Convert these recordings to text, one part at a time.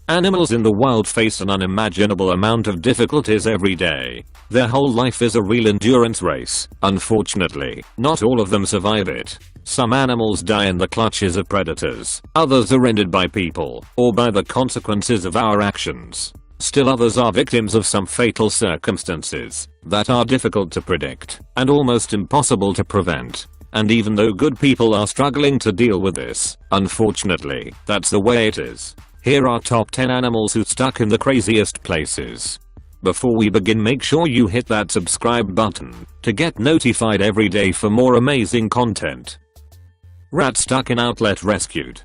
Animals in the wild face an unimaginable amount of difficulties every day. Their whole life is a real endurance race. Unfortunately, not all of them survive it. Some animals die in the clutches of predators, others are ended by people, or by the consequences of our actions. Still others are victims of some fatal circumstances that are difficult to predict and almost impossible to prevent. And even though good people are struggling to deal with this, unfortunately, that's the way it is. Here are top 10 animals who stuck in the craziest places. Before we begin, make sure you hit that subscribe button to get notified every day for more amazing content. Rats stuck in outlet rescued.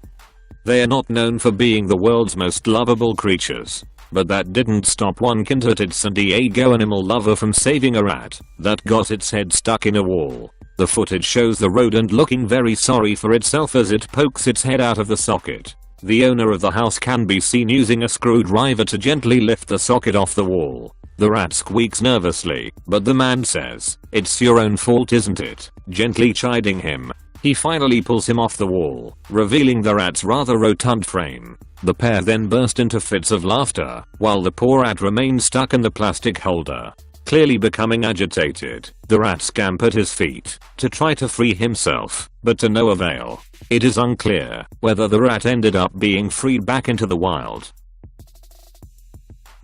They are not known for being the world's most lovable creatures, but that didn't stop one contented San Diego animal lover from saving a rat that got its head stuck in a wall. The footage shows the rodent looking very sorry for itself as it pokes its head out of the socket. The owner of the house can be seen using a screwdriver to gently lift the socket off the wall. The rat squeaks nervously, but the man says, "It's your own fault, isn't it?" gently chiding him. He finally pulls him off the wall, revealing the rat's rather rotund frame. The pair then burst into fits of laughter, while the poor rat remains stuck in the plastic holder. Clearly becoming agitated, the rat scampered his feet to try to free himself, but to no avail. It is unclear whether the rat ended up being freed back into the wild.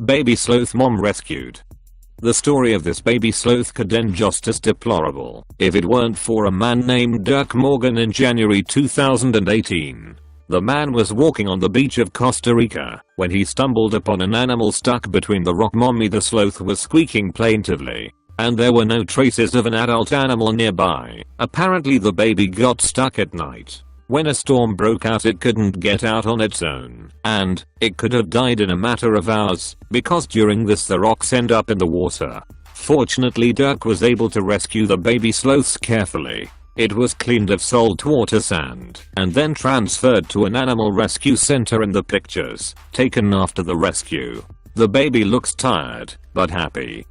Baby sloth mom rescued. The story of this baby sloth could end just as deplorable if it weren't for a man named Dirk Morgan in January 2018. The man was walking on the beach of Costa Rica when he stumbled upon an animal stuck between the rock. Mommy the sloth was squeaking plaintively, and there were no traces of an adult animal nearby. Apparently the baby got stuck at night. When a storm broke out it couldn't get out on its own, and it could have died in a matter of hours, because during this the rocks end up in the water. Fortunately Dirk was able to rescue the baby sloths carefully. It was cleaned of saltwater sand and then transferred to an animal rescue center in the pictures taken after the rescue. The baby looks tired, but happy.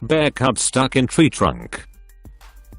Bear cub stuck in tree trunk.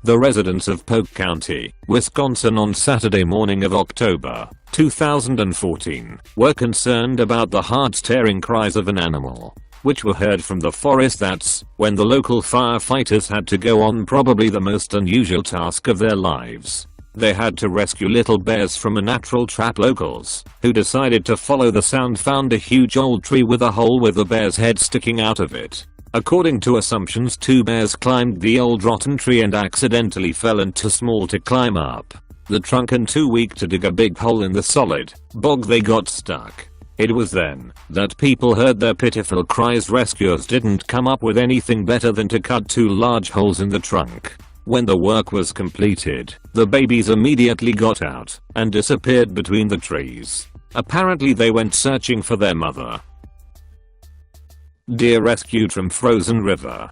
The residents of Polk County, Wisconsin on Saturday morning of October 2014 were concerned about the heart-tearing cries of an animal, which were heard from the forest. That's when the local firefighters had to go on probably the most unusual task of their lives. They had to rescue little bears from a natural trap. Locals, who decided to follow the sound, found a huge old tree with a hole with the bear's head sticking out of it. According to assumptions, 2 bears climbed the old rotten tree and accidentally fell and too small to climb up the trunk and too weak to dig a big hole in the solid bog. They got stuck. It was then that people heard their pitiful cries. Rescuers didn't come up with anything better than to cut 2 large holes in the trunk. When the work was completed, the babies immediately got out and disappeared between the trees. Apparently they went searching for their mother. Deer rescued from frozen river.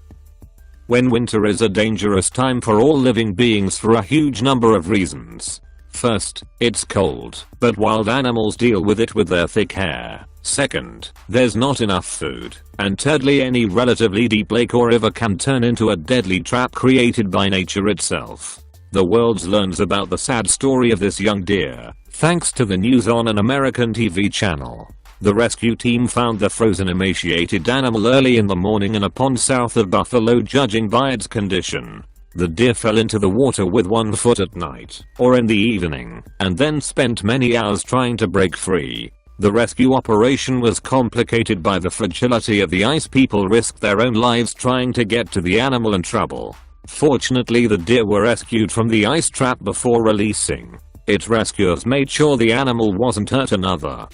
When winter is a dangerous time for all living beings for a huge number of reasons. First, it's cold, but wild animals deal with it with their thick hair. Second, there's not enough food. And thirdly, any relatively deep lake or river can turn into a deadly trap created by nature itself. The world learns about the sad story of this young deer thanks to the news on an American TV channel. The rescue team found the frozen, emaciated animal early in the morning in a pond south of Buffalo. Judging by its condition, the deer fell into the water with 1 foot at night or in the evening, and then spent many hours trying to break free. The rescue operation was complicated by the fragility of the ice. People risked their own lives trying to get to the animal in trouble. Fortunately, the deer were rescued from the ice trap before releasing. Its rescuers made sure the animal wasn't hurt. Another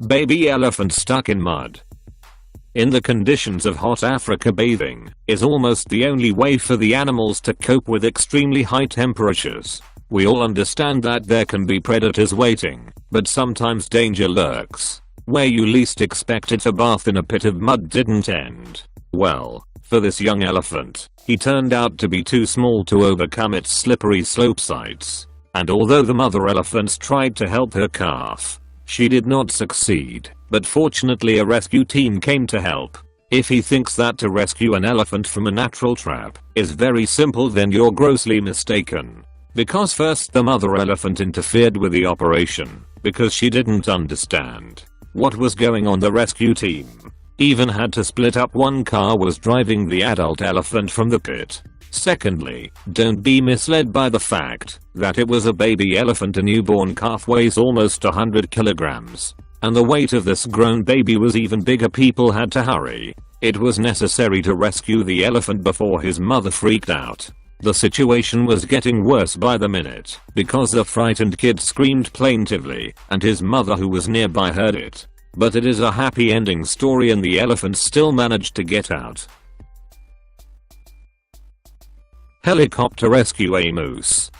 baby elephant stuck in mud. In the conditions of hot Africa, bathing is almost the only way for the animals to cope with extremely high temperatures. We all understand that there can be predators waiting, but sometimes danger lurks where you least expect it. A bath in a pit of mud didn't end well for this young elephant. He turned out to be too small to overcome its slippery slope sides, and although the mother elephants tried to help her calf, she did not succeed. But fortunately a rescue team came to help. If he thinks that to rescue an elephant from a natural trap is very simple, then you're grossly mistaken. Because first the mother elephant interfered with the operation because she didn't understand what was going on. The rescue team even had to split up. One car was driving the adult elephant from the pit. Secondly, don't be misled by the fact that it was a baby elephant. A newborn calf weighs almost 100 kilograms. And the weight of this grown baby was even bigger. People had to hurry. It was necessary to rescue the elephant before his mother freaked out. The situation was getting worse by the minute because the frightened kid screamed plaintively and his mother, who was nearby, heard it. But it is a happy ending story and the elephant still managed to get out. Helicopter rescue a moose.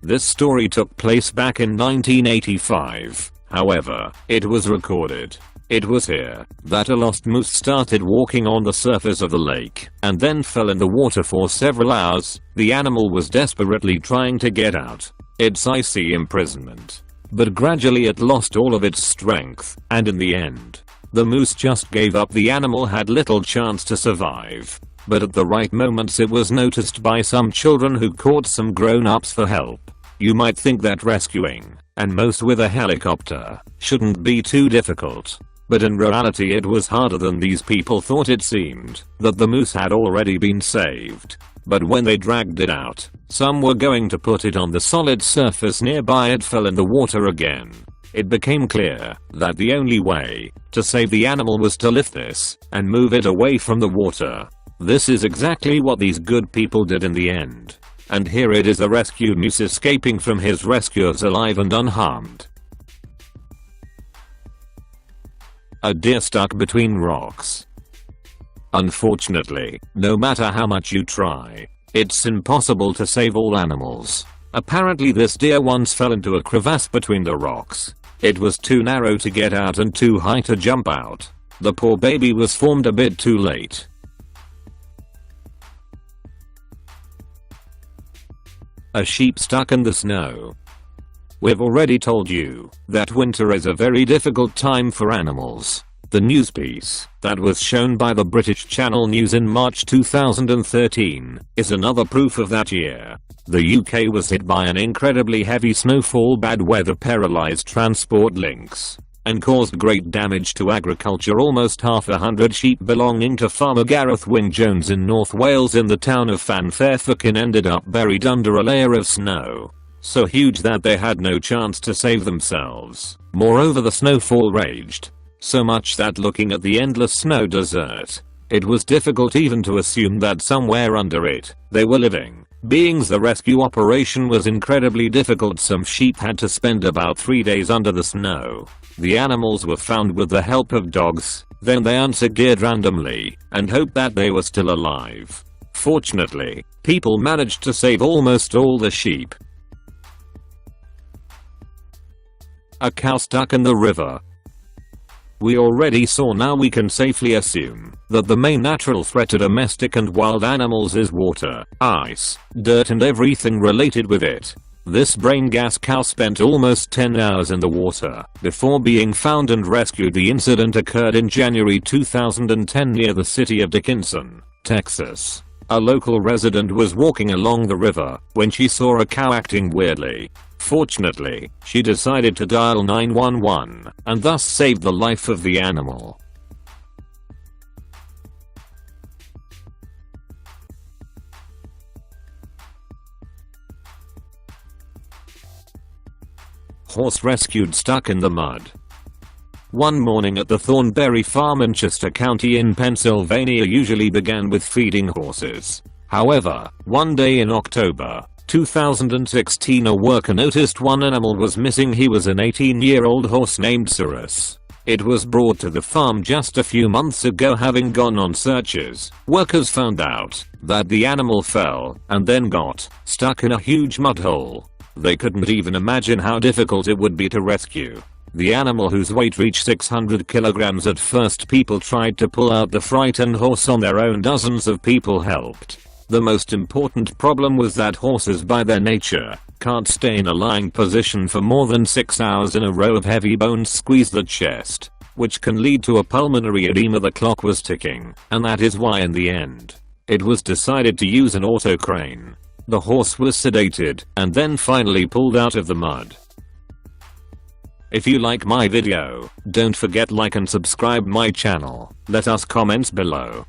This story took place back in 1985. However, it was recorded. It was here that a lost moose started walking on the surface of the lake and then fell in the water for several hours. The animal was desperately trying to get out. Its icy imprisonment. But gradually it lost all of its strength, and in the end, the moose just gave up. The animal had little chance to survive. But at the right moments it was noticed by some children who called some grown-ups for help. You might think that rescuing a moose with a helicopter shouldn't be too difficult. But in reality it was harder than these people thought. It seemed that the moose had already been saved. But when they dragged it out, some were going to put it on the solid surface nearby. It fell in the water again. It became clear that the only way to save the animal was to lift this and move it away from the water. This is exactly what these good people did in the end. And here it is, a rescued moose escaping from his rescuers alive and unharmed. A deer stuck between rocks. Unfortunately, no matter how much you try, it's impossible to save all animals. Apparently this deer once fell into a crevasse between the rocks. It was too narrow to get out and too high to jump out. The poor baby was formed a bit too late. A sheep stuck in the snow. We've already told you that winter is a very difficult time for animals. The news piece that was shown by the British Channel News in March 2013 is another proof of that. Year, the UK was hit by an incredibly heavy snowfall. Bad weather paralyzed transport links and caused great damage to agriculture. Almost 100 sheep belonging to farmer Gareth Wyn Jones in North Wales in the town of Llanfairpwllgwyn ended up buried under a layer of snow so huge that they had no chance to save themselves. Moreover, the snowfall raged so much that looking at the endless snow desert, it was difficult even to assume that somewhere under it they were living beings. The rescue operation was incredibly difficult. Some sheep had to spend about 3 days under the snow. The animals were found with the help of dogs. Then they unsecured randomly and hoped that they were still alive. Fortunately, people managed to save almost all the sheep. A cow stuck in the river. We already saw, now we can safely assume that the main natural threat to domestic and wild animals is water, ice, dirt and everything related with it. This brain gas cow spent almost 10 hours in the water before being found and rescued. The incident occurred in January 2010 near the city of Dickinson, Texas. A local resident was walking along the river when she saw a cow acting weirdly. Fortunately, she decided to dial 911 and thus saved the life of the animal. Horse rescued stuck in the mud. One morning at the Thornberry Farm in Chester County in Pennsylvania usually began with feeding horses. However, one day in October 2016, a worker noticed one animal was missing. He was an 18-year-old horse named Cyrus. It was brought to the farm just a few months ago. Having gone on searches, workers found out that the animal fell and then got stuck in a huge mud hole. They couldn't even imagine how difficult it would be to rescue the animal, whose weight reached 600 kilograms. At first, people tried to pull out the frightened horse on their own. Dozens of people helped. The most important problem was that horses by their nature can't stay in a lying position for more than 6 hours in a row. Of heavy bones squeeze the chest, which can lead to a pulmonary edema. The clock was ticking, and that is why in the end, it was decided to use an auto crane. The horse was sedated and then finally pulled out of the mud. If you like my video, don't forget like and subscribe my channel. Let us comments below.